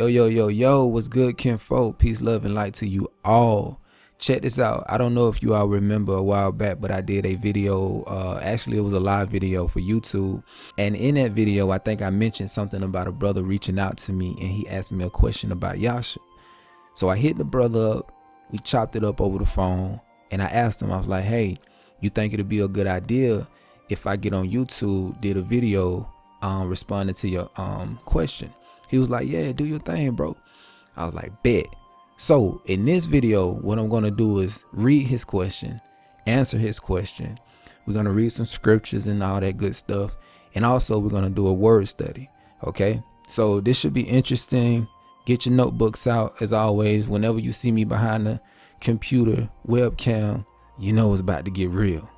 Yo, what's good, kinfolk? Peace, love, and light to you all. Check this out. I don't know if you all remember a while back, but I did a video. Actually, it was a live video for YouTube. And in that video, I think I mentioned something about a brother reaching out to me, and he asked me a question about Yasha. So I hit the brother up. We chopped it up over the phone, and I asked him, I was like, hey, you think it'd be a good idea if I get on YouTube, did a video responding to your question? He was like, yeah, do your thing, bro. I was like, bet. So in this video, what I'm going to do is read his question, answer his question. We're going to read some scriptures and all that good stuff. And also we're going to do a word study. Okay. So this should be interesting. Get your notebooks out as always. Whenever you see me behind the computer webcam, you know it's about to get real.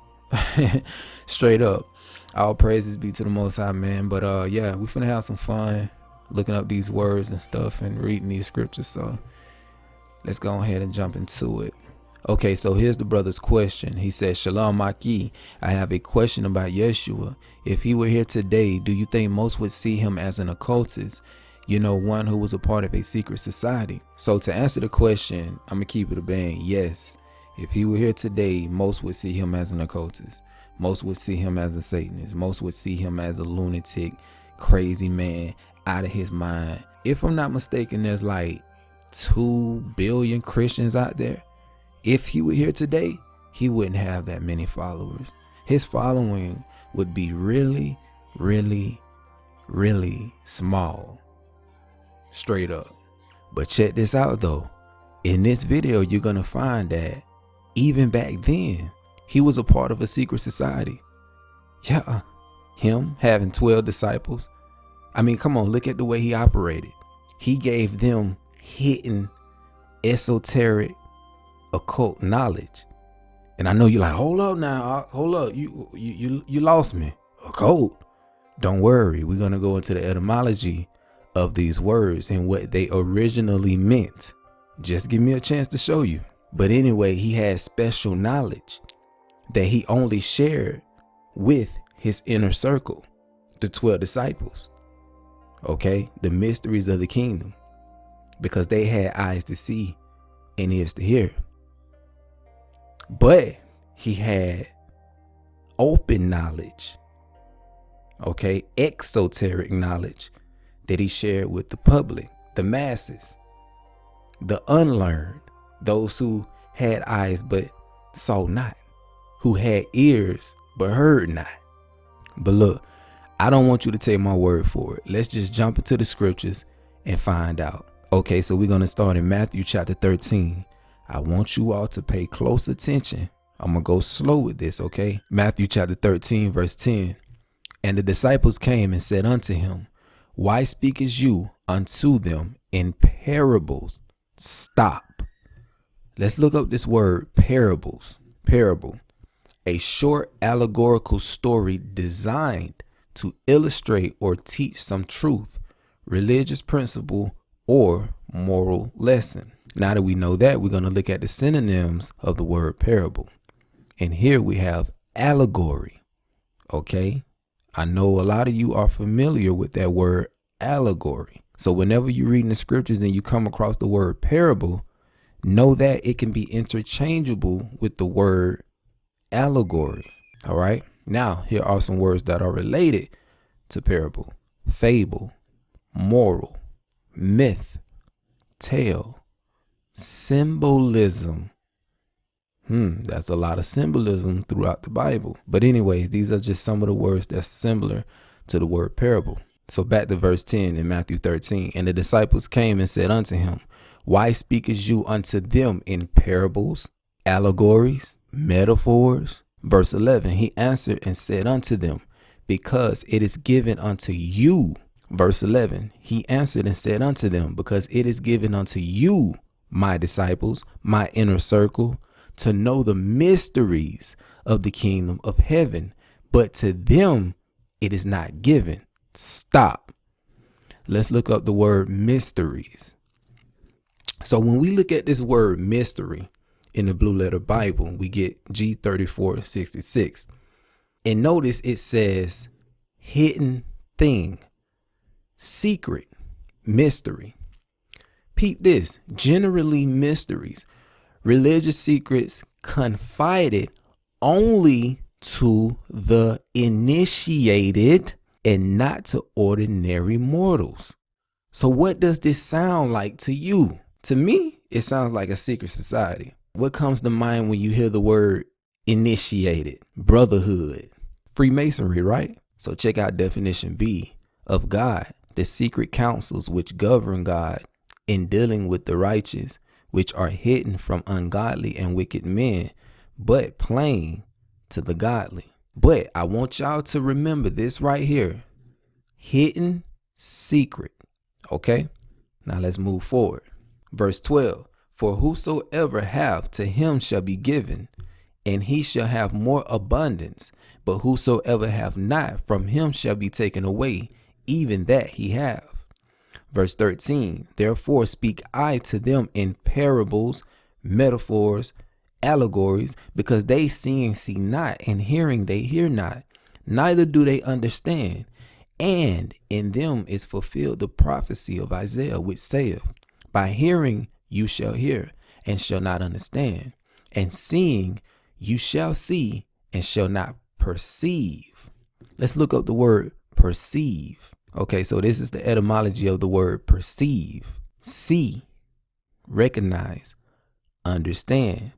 Straight up. All praises be to the Most High, man. But yeah, we finna have some fun looking up these words and stuff and reading these scriptures. So let's go ahead and jump into it. Okay, so here's the brother's question. He says, Shalom Maki, I have a question about Yeshua. If he were here today, do you think most would see him as an occultist? You know, one who was a part of a secret society. So to answer the question, I'm gonna keep it a bang. Yes, if he were here today, most would see him as an occultist. Most would see him as a Satanist. Most would see him as a lunatic, crazy man, out of his mind. If I'm not mistaken, there's like 2 billion Christians out there. If he were here today, he wouldn't have that many followers. His following would be really, really, really small. Straight up. But check this out though. In this video, you're gonna find that even back then, he was a part of a secret society. Yeah, him having 12 disciples. I mean, come on, look at the way he operated. He gave them hidden, esoteric, occult knowledge. And I know you're like, hold up now, hold up, you lost me. Occult. Don't worry, we're gonna go into the etymology of these words and what they originally meant. Just give me a chance to show you. But anyway, he had special knowledge that he only shared with his inner circle, the 12 disciples. Okay, the mysteries of the kingdom, because they had eyes to see and ears to hear. But he had open knowledge, okay, exoteric knowledge that he shared with the public, the masses, the unlearned, those who had eyes but saw not, who had ears but heard not. But look, I don't want you to take my word for it. Let's just jump into the scriptures and find out. Okay, so we're going to start in Matthew chapter 13. I want you all to pay close attention. I'm going to go slow with this, okay? Matthew chapter 13, verse 10. And the disciples came and said unto him, why speakest you unto them in parables? Stop. Let's look up this word parables. Parable. A short allegorical story designed to illustrate or teach some truth, religious principle, or moral lesson. Now that we know that, we're going to look at the synonyms of the word parable. And here we have allegory. Okay. I know a lot of you are familiar with that word allegory. So whenever you're reading the scriptures and you come across the word parable, know that it can be interchangeable with the word allegory. All right. Now, here are some words that are related to parable: fable, moral, myth, tale, symbolism. That's a lot of symbolism throughout the Bible. But anyways, these are just some of the words that's similar to the word parable. So back to verse 10 in Matthew 13. And the disciples came and said unto him, why speakest you unto them in parables, allegories, metaphors? Verse 11, he answered and said unto them, because it is given unto you. Verse 11, he answered and said unto them, because it is given unto you, my disciples, my inner circle, to know the mysteries of the kingdom of heaven, but to them it is not given. Stop. Let's look up the word mysteries. So when we look at this word mystery in the Blue Letter Bible, we get G3466. And notice it says hidden thing, secret, mystery. Peep this. Generally mysteries, religious secrets confided only to the initiated and not to ordinary mortals. So what does this sound like to you? To me, it sounds like a secret society. What comes to mind when you hear the word initiated? Brotherhood, Freemasonry, right? So check out definition B of God, the secret councils which govern God in dealing with the righteous, which are hidden from ungodly and wicked men, but plain to the godly. But I want y'all to remember this right here. Hidden secret. Okay? Now let's move forward. Verse 12. For whosoever hath, to him shall be given, and he shall have more abundance. But whosoever hath not, from him shall be taken away, even that he have. Verse 13. Therefore speak I to them in parables, metaphors, allegories, because they seeing see not, and hearing they hear not, neither do they understand. And in them is fulfilled the prophecy of Isaiah, which saith, by hearing you shall hear, and shall not understand, and seeing you shall see, and shall not perceive. Let's look up the word perceive. Okay, so this is the etymology of the word perceive. See, recognize, understand,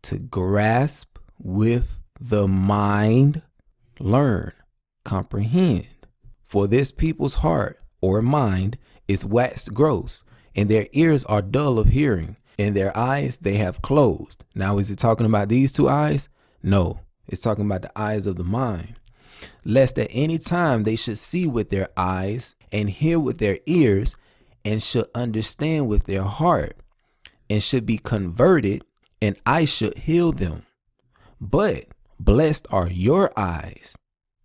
to grasp with the mind, learn, comprehend. For this people's heart or mind is waxed gross, and their ears are dull of hearing, and their eyes they have closed. Now, is it talking about these two eyes? No, it's talking about the eyes of the mind. Lest at any time they should see with their eyes, and hear with their ears, and should understand with their heart, and should be converted, and I should heal them. But blessed are your eyes.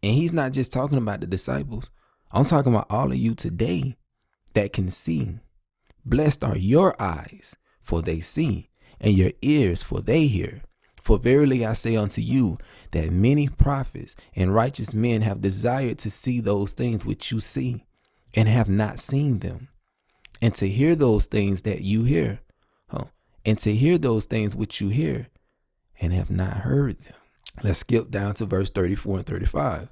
And he's not just talking about the disciples. I'm talking about all of you today that can see. Blessed are your eyes, for they see, and your ears, for they hear. For verily I say unto you, that many prophets and righteous men have desired to see those things which you see, and have not seen them, and to hear those things that you hear, and to hear those things which you hear, and have not heard them. Let's skip down to verse 34 and 35.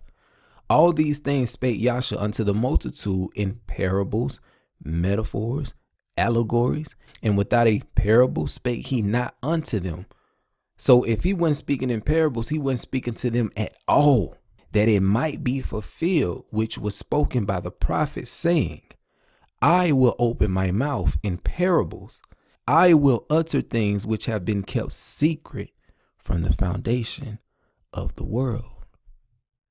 All these things spake Yasha unto the multitude in parables, metaphors, allegories, and without a parable spake he not unto them. So if he wasn't speaking in parables, he wasn't speaking to them at all, that it might be fulfilled, which was spoken by the prophet, saying, I will open my mouth in parables. I will utter things which have been kept secret from the foundation of the world.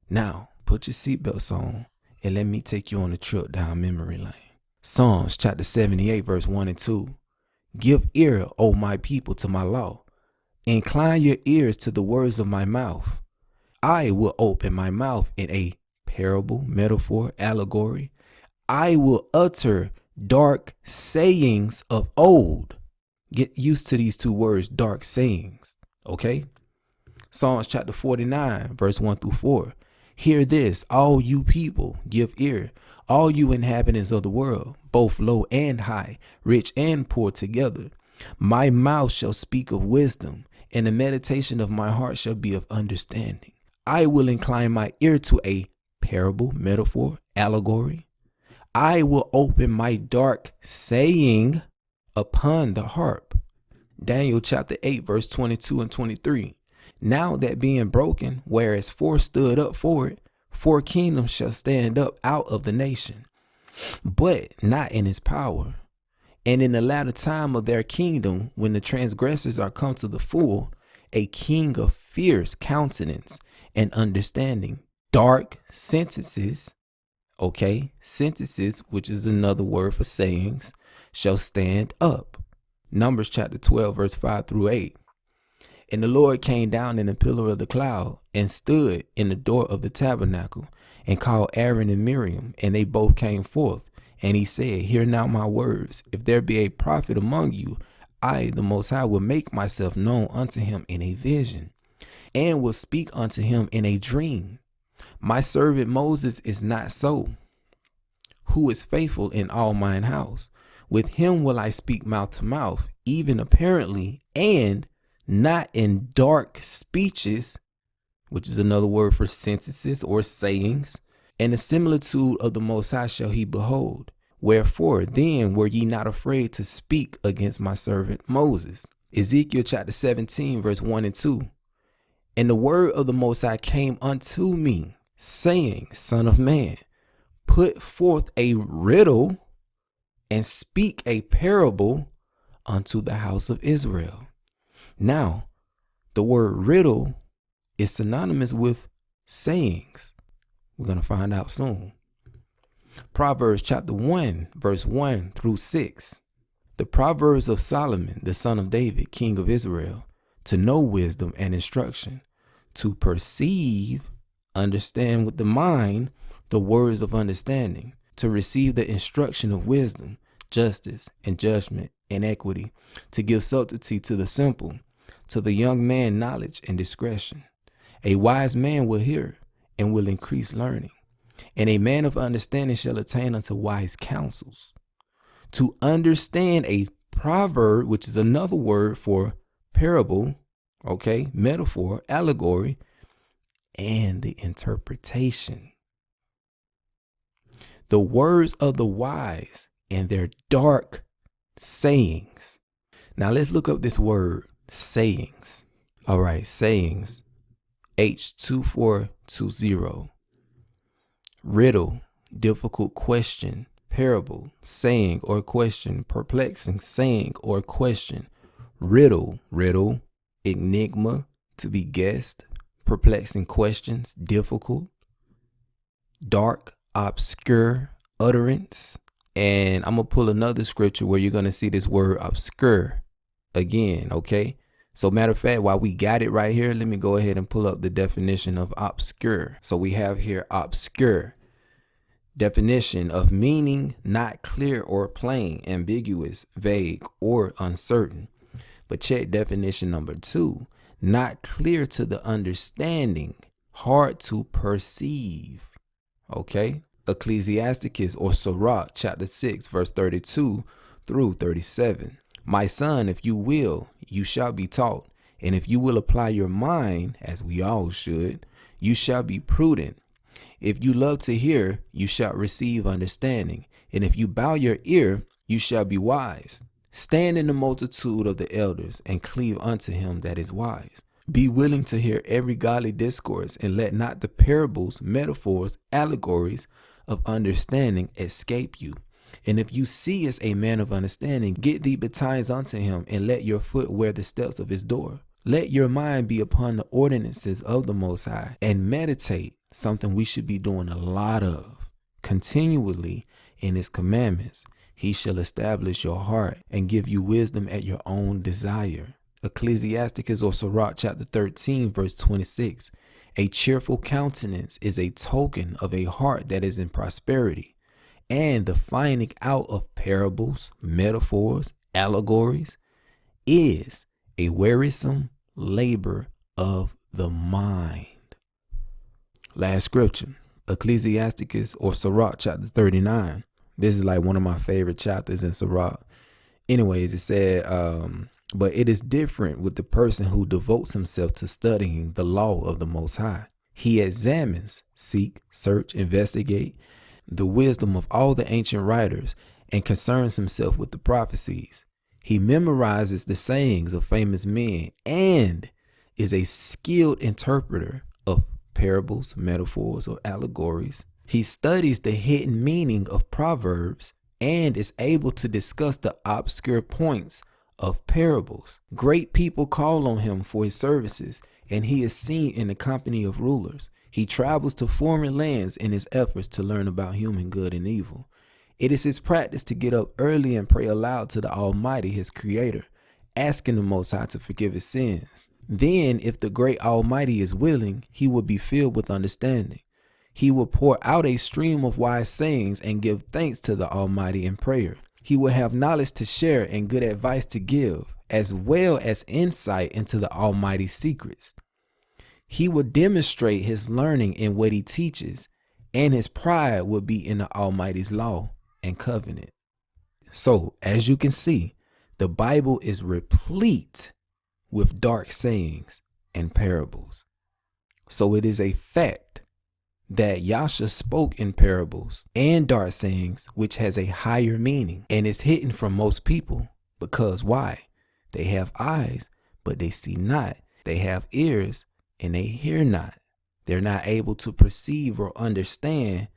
Now, put your seatbelts on and let me take you on a trip down memory lane. Psalms chapter 78, verse 1 and 2. Give ear, O my people, to my law. Incline your ears to the words of my mouth. I will open my mouth in a parable, metaphor, allegory. I will utter dark sayings of old. Get used to these two words, dark sayings. Okay? Psalms chapter 49, verse 1 through 4. Hear this, all you people, give ear, all you inhabitants of the world, both low and high, rich and poor together. My mouth shall speak of wisdom, and the meditation of my heart shall be of understanding. I will incline my ear to a parable, metaphor, allegory. I will open my dark saying upon the harp. Daniel chapter 8, verse 22 and 23. Now that being broken, whereas four stood up for it, four kingdoms shall stand up out of the nation, but not in his power. And in the latter time of their kingdom, when the transgressors are come to the full, a king of fierce countenance and understanding, dark sentences, sentences, which is another word for sayings, shall stand up. Numbers chapter 12, verse 5 through 8. And the Lord came down in a pillar of the cloud and stood in the door of the tabernacle and called Aaron and Miriam, and they both came forth. And he said, hear now my words. If there be a prophet among you, I, the Most High, will make myself known unto him in a vision, and will speak unto him in a dream. My servant Moses is not so, who is faithful in all mine house, With him will I speak mouth to mouth, even apparently, and not in dark speeches, which is another word for sentences or sayings. And the similitude of the Most High shall he behold. Wherefore then were ye not afraid to speak against my servant Moses? Ezekiel chapter 17, verse 1 and 2. And the word of the Most High came unto me, saying, Son of man, put forth a riddle and speak a parable unto the house of Israel. Now, the word riddle is synonymous with sayings. We're going to find out soon. Proverbs chapter 1, verse 1 through 6. The Proverbs of Solomon, the son of David, king of Israel, to know wisdom and instruction, to perceive, understand with the mind, the words of understanding, to receive the instruction of wisdom, justice and judgment and equity, to give subtlety to the simple, to the young man knowledge and discretion. A wise man will hear and will increase learning, and a man of understanding shall attain unto wise counsels. To understand a proverb, which is another word for parable, okay, metaphor, allegory, and the interpretation. The words of the wise and their dark sayings. Now let's look up this word, sayings. All right, sayings, H2420. Riddle, difficult question. Parable, saying or question. Perplexing, saying or question. Riddle, enigma, to be guessed. Perplexing questions, difficult. Dark, obscure utterance. And I'm going to pull another scripture where you're going to see this word obscure again, okay? So matter of fact, while we got it right here, let me go ahead and pull up the definition of obscure. So we have here obscure. Definition of meaning not clear or plain, ambiguous, vague, or uncertain. But check definition number 2. Not clear to the understanding, hard to perceive. Okay? Ecclesiasticus or Sirach chapter 6 verse 32 through 37. My son, if you will, you shall be taught. And if you will apply your mind, as we all should, you shall be prudent. If you love to hear, you shall receive understanding. And if you bow your ear, you shall be wise. Stand in the multitude of the elders and cleave unto him that is wise. Be willing to hear every godly discourse, and let not the parables, metaphors, allegories of understanding escape you. And if you see as a man of understanding, get thee betimes unto him, and let your foot wear the steps of his door. Let your mind be upon the ordinances of the Most High, and meditate, something we should be doing a lot of, continually in his commandments. He shall establish your heart and give you wisdom at your own desire. Ecclesiasticus or Sirach chapter 13 verse 26. A cheerful countenance is a token of a heart that is in prosperity, and the finding out of parables, metaphors, allegories is a wearisome labor of the mind. Last scripture, Ecclesiasticus or Sirach chapter 39. This is like one of my favorite chapters in Sirach. Anyways, it said, but it is different with the person who devotes himself to studying the law of the Most High. He examines, seek, search, investigate the wisdom of all the ancient writers, and concerns himself with the prophecies. He memorizes the sayings of famous men and is a skilled interpreter of parables, metaphors, or allegories. He studies the hidden meaning of proverbs and is able to discuss the obscure points of parables. Great people call on him for his services, and he is seen in the company of rulers. He travels to foreign lands in his efforts to learn about human good and evil. It is his practice to get up early and pray aloud to the Almighty, his creator, asking the Most High to forgive his sins. Then, if the great Almighty is willing, he will be filled with understanding. He will pour out a stream of wise sayings and give thanks to the Almighty in prayer. He will have knowledge to share and good advice to give, as well as insight into the Almighty's secrets. He will demonstrate his learning in what he teaches, and his pride will be in the Almighty's law and covenant. So as you can see, the Bible is replete with dark sayings and parables. So it is a fact that Yasha spoke in parables and dark sayings, which has a higher meaning and is hidden from most people. Because why? They have eyes, but they see not. They have ears and they hear not. They're not able to perceive or understand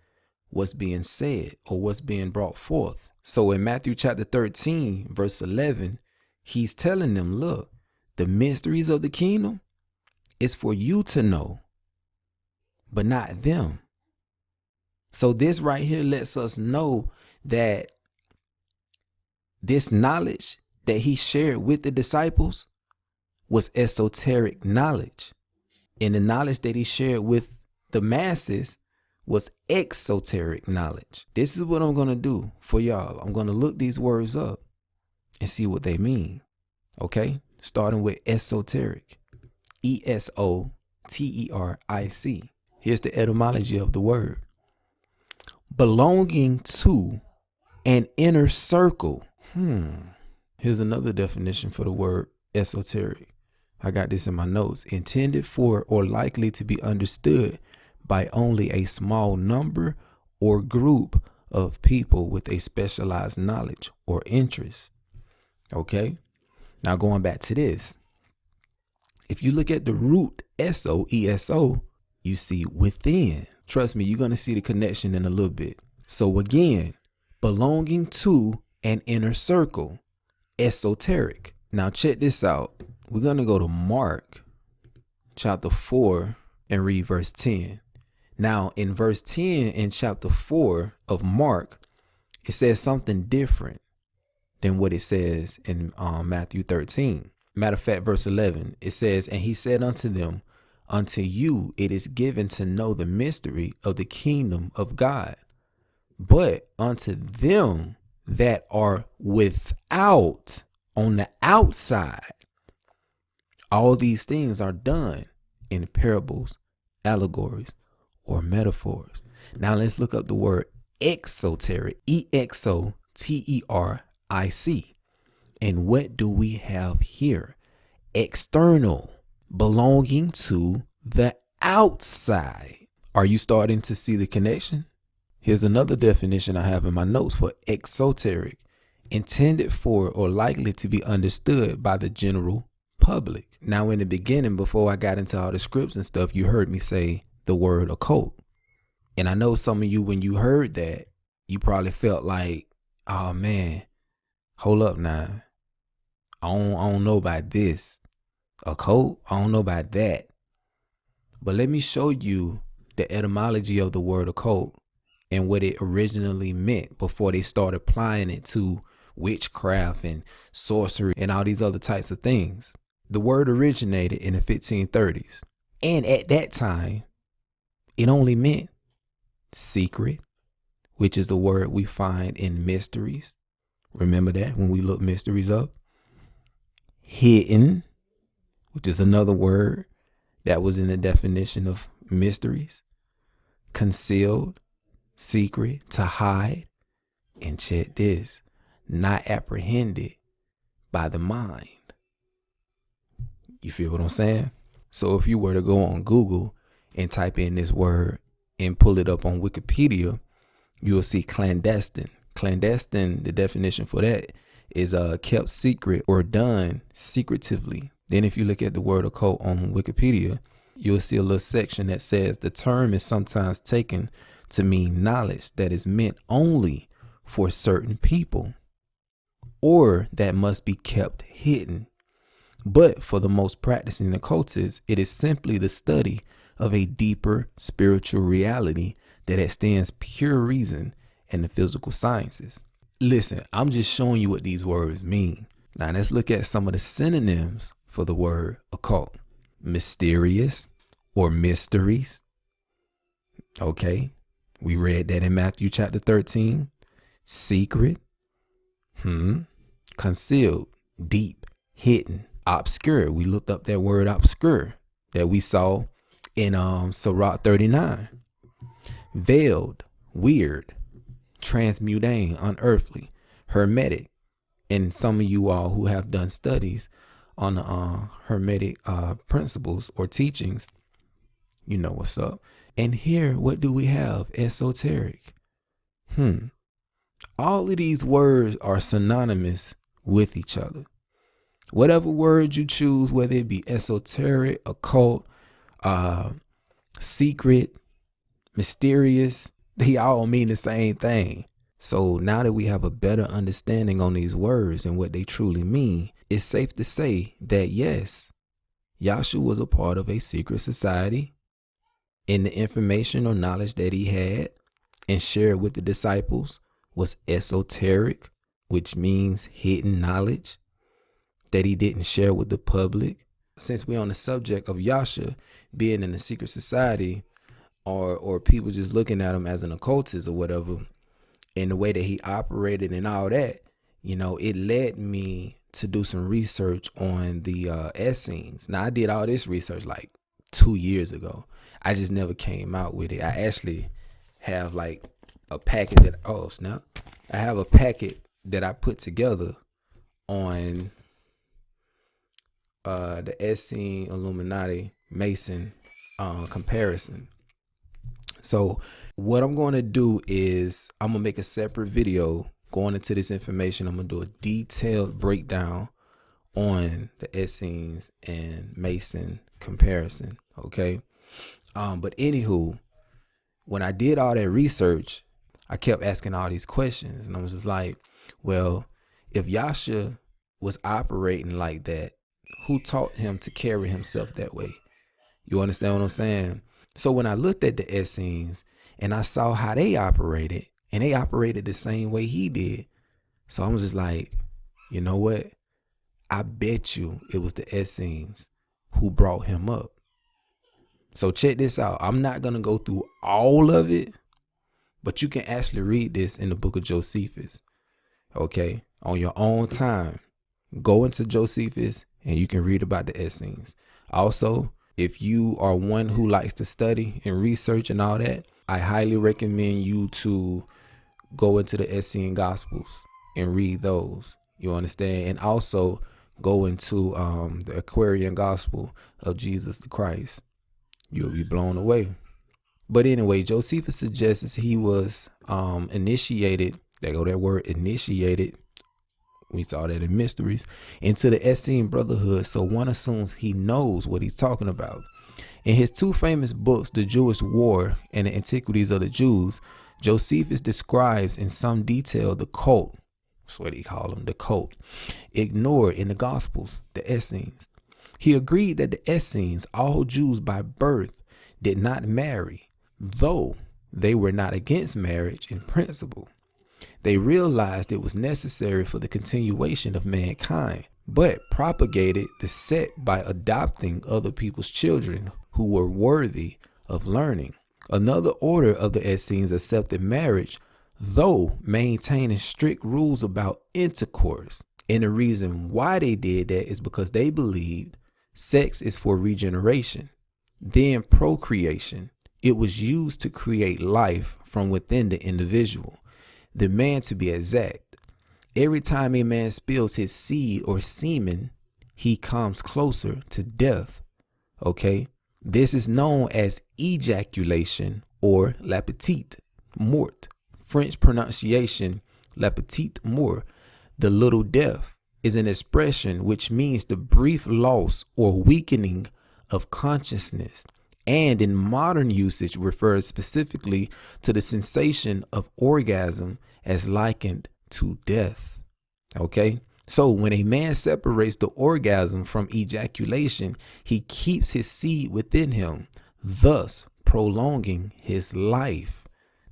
what's being said or what's being brought forth. So in Matthew chapter 13, verse 11, he's telling them, look, the mysteries of the kingdom is for you to know, but not them. So this right here lets us know that this knowledge that he shared with the disciples was esoteric knowledge. And the knowledge that he shared with the masses was exoteric knowledge. This is what I'm going to do for y'all. I'm going to look these words up and see what they mean. Okay? Starting with esoteric. Esoteric. Here's the etymology of the word. Belonging to an inner circle. Here's another definition for the word esoteric. I got this in my notes. Intended for or likely to be understood by only a small number or group of people with a specialized knowledge or interest. Okay. Now going back to this. If you look at the root eso, you see within. Trust me, you're going to see the connection in a little bit. So again, belonging to an inner circle, esoteric. Now check this out. We're going to go to Mark chapter 4 and read verse 10. Now in verse 10 in chapter 4 of Mark, it says something different than what it says in Matthew 13. Matter of fact, verse 11, it says, and he said unto them, unto you it is given to know the mystery of the kingdom of God, but unto them that are without, on the outside, all these things are done in parables, allegories, or metaphors. Now let's look up the word exoteric, exoteric. And what do we have here? External, belonging to the outside. Are you starting to see the connection? Here's another definition I have in my notes for exoteric. Intended for or likely to be understood by the general public. Now in the beginning, before I got into all the scripts and stuff, you heard me say the word occult. And I know some of you, when you heard that, you probably felt like, oh man, hold up now. I don't know about this. Occult? I don't know about that. But let me show you the etymology of the word occult and what it originally meant before they started applying it to witchcraft and sorcery and all these other types of things. The word originated in the 1530s. And at that time, it only meant secret, which is the word we find in mysteries. Remember that when we look mysteries up. Hidden, which is another word that was in the definition of mysteries. Concealed, secret, to hide. And check this, not apprehended by the mind. You feel what I'm saying? So if you were to go on Google and type in this word and pull it up on Wikipedia, you'll see clandestine. Clandestine, the definition for that is kept secret or done secretively. Then if you look at the word occult on Wikipedia, you'll see a little section that says the term is sometimes taken to mean knowledge that is meant only for certain people or that must be kept hidden. But for the most practicing occultists, it is simply the study of a deeper spiritual reality that extends pure reason and the physical sciences. Listen, I'm just showing you what these words mean. Now let's look at some of the synonyms for the word occult. Mysterious or mysteries. Okay, we read that in Matthew chapter 13. Secret. Concealed, deep, hidden. Obscure. We looked up that word obscure that we saw in Sirach 39. Veiled, weird, transmundane, unearthly. Hermetic. And some of you all who have done studies on the Hermetic principles or teachings, you know what's up. And here, what do we have? Esoteric. All of these words are synonymous with each other. Whatever word you choose, whether it be esoteric, occult, secret, mysterious, they all mean the same thing. So now that we have a better understanding on these words and what they truly mean, it's safe to say that yes, Yasha was a part of a secret society, and the information or knowledge that he had and shared with the disciples was esoteric, which means hidden knowledge that he didn't share with the public. Since we're on the subject of Yasha being in a secret society, or people just looking at him as an occultist or whatever, and the way that he operated and all that, you know, it led me to do some research on the Essenes. Now, I did all this research like 2 years ago. I just never came out with it. I actually have like a packet that, oh snap, I have a packet that I put together on the Essene Illuminati Mason comparison. So what I'm going to do is I'm going to make a separate video going into this information. I'm going to do a detailed breakdown on the Essenes and Mason comparison. Okay. But anywho, when I did all that research, I kept asking all these questions, and I was just like, well, if Yasha was operating like that, who taught him to carry himself that way? You understand what I'm saying? So when I looked at the Essenes and I saw how they operated, and they operated the same way he did, so I was just like, you know what? I bet you it was the Essenes who brought him up. So check this out. I'm not going to go through all of it, but you can actually read this in the book of Josephus. Okay. On your own time, go into Josephus and you can read about the Essenes. Also, if you are one who likes to study and research and all that, I highly recommend you to go into the Essene Gospels and read those. You understand? And also go into the Aquarian Gospel of Jesus the Christ. You'll be blown away. But anyway, Josephus suggests he was initiated, there go that word, initiated, we saw that in Mysteries, into the Essene Brotherhood, so one assumes he knows what he's talking about. In his two famous books, The Jewish War and the Antiquities of the Jews, Josephus describes in some detail the cult, that's what he called them, the cult, ignored in the Gospels, the Essenes. He agreed that the Essenes, all Jews by birth, did not marry, though they were not against marriage in principle. They realized it was necessary for the continuation of mankind, but propagated the sect by adopting other people's children who were worthy of learning. Another order of the Essenes accepted marriage, though maintaining strict rules about intercourse. And the reason why they did that is because they believed sex is for regeneration, then procreation. It was used to create life from within the individual. The man, to be exact, every time a man spills his seed or semen, he comes closer to death. Okay. This is known as ejaculation or la petite mort. French pronunciation, la petite mort, the little death, is an expression which means the brief loss or weakening of consciousness, and in modern usage refers specifically to the sensation of orgasm as likened to death. Okay, so when a man separates the orgasm from ejaculation, he keeps his seed within him, thus prolonging his life.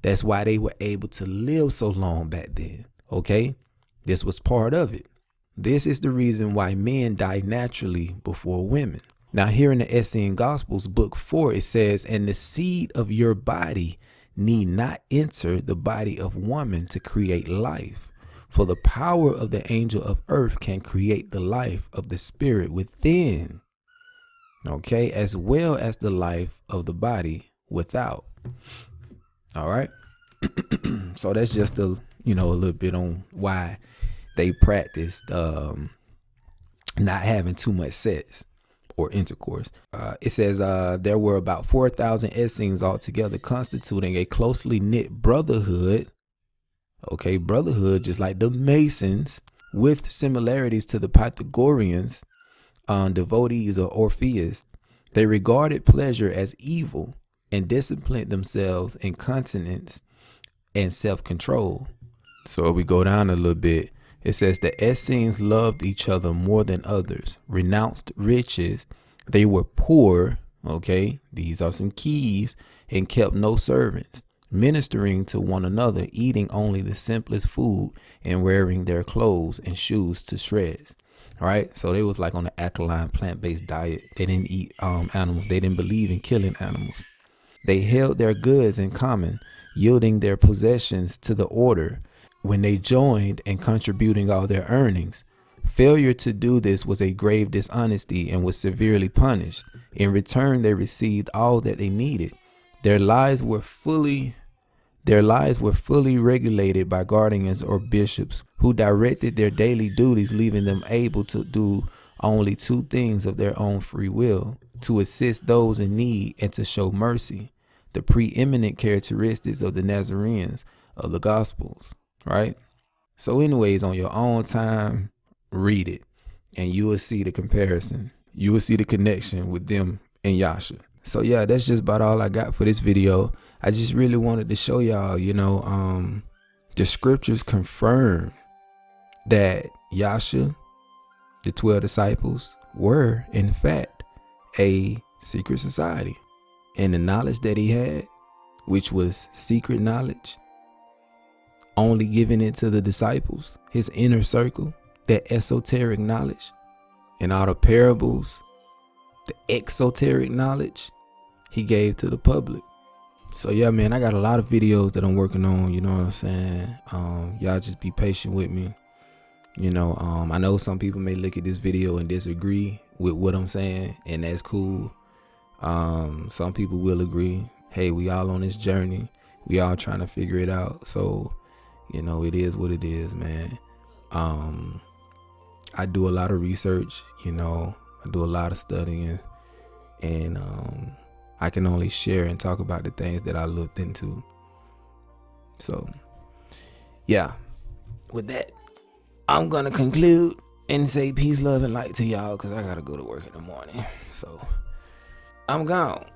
That's why they were able to live so long back then. Okay, this was part of it. This is the reason why men die naturally before women. Now, here in the Essene Gospels, book 4, it says, and the seed of your body need not enter the body of woman to create life. For the power of the angel of earth can create the life of the spirit within. Okay, as well as the life of the body without. All right. So that's just a you know, a little bit on why they practiced not having too much sex or intercourse. It says there were about 4,000 Essenes altogether, constituting a closely knit brotherhood. Okay, brotherhood, just like the Masons, with similarities to the Pythagoreans, devotees of Orpheus. They regarded pleasure as evil and disciplined themselves in continence and self-control. So we go down a little bit. It says the Essenes loved each other more than others, renounced riches. They were poor. Okay, these are some keys, and kept no servants, ministering to one another, eating only the simplest food, and wearing their clothes and shoes to shreds. All right, so they was like on an alkaline plant-based diet. They didn't eat animals. They didn't believe in killing animals. They held their goods in common, yielding their possessions to the order when they joined and contributing all their earnings. Failure to do this was a grave dishonesty and was severely punished. In return, they received all that they needed. Their lives were fully regulated by guardians or bishops who directed their daily duties, leaving them able to do only two things of their own free will: to assist those in need and to show mercy, the preeminent characteristics of the Nazarenes of the Gospels, right? So anyways, on your own time, read it, and you will see the comparison. You will see the connection with them and Yasha. So yeah, that's just about all I got for this video. I just really wanted to show y'all, you know, the scriptures confirm that Yasha, the 12 disciples, were in fact a secret society. And the knowledge that he had, which was secret knowledge, only giving it to the disciples, his inner circle, that esoteric knowledge, and all the parables, the exoteric knowledge, he gave to the public. So yeah, man, I got a lot of videos that I'm working on, you know what I'm saying? Y'all just be patient with me. You know, I know some people may look at this video and disagree with what I'm saying, and that's cool. Some people will agree. Hey, we all on this journey. We all trying to figure it out. So, you know, it is what it is, man. I do a lot of research, you know, I do a lot of studying, and I can only share and talk about the things that I looked into. So yeah, with that, I'm gonna conclude and say peace, love, and light to y'all, because I gotta go to work in the morning. So I'm gone.